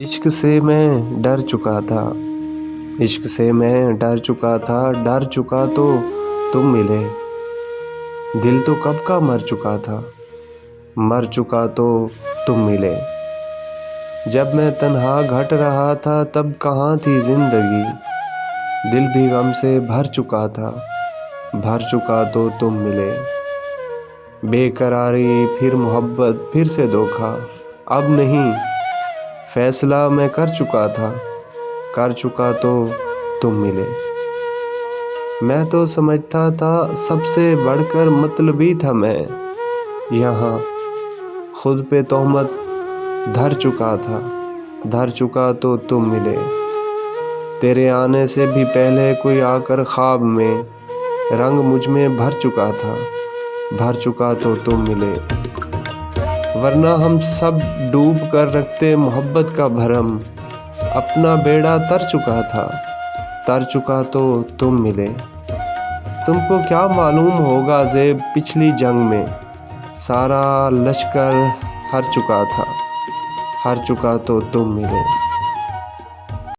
عشق سے میں ڈر چکا تھا، عشق سے میں ڈر چکا تھا، ڈر چکا تو تم ملے۔ دل تو کب کا مر چکا تھا، مر چکا تو تم ملے۔ جب میں تنہا گھٹ رہا تھا تب کہاں تھی زندگی، دل بھی غم سے بھر چکا تھا، بھر چکا تو تم ملے۔ بے قراری پھر محبت پھر سے دھوکا، اب نہیں فیصلہ میں کر چکا تھا، کر چکا تو تم ملے۔ میں تو سمجھتا تھا سب سے بڑھ کر مطلبی تھا میں، یہاں خود پہ تہمت دھر چکا تھا، دھر چکا تو تم ملے۔ تیرے آنے سے بھی پہلے کوئی آ کر خواب میں رنگ مجھ میں بھر چکا تھا، بھر چکا تو تم ملے۔ ورنہ ہم سب ڈوب کر رکھتے محبت کا بھرم، اپنا بیڑا تر چکا تھا، تر چکا تو تم ملے۔ تم کو کیا معلوم ہوگا زیب پچھلی جنگ میں، سارا لشکر ہر چکا تھا، ہر چکا تو تم ملے۔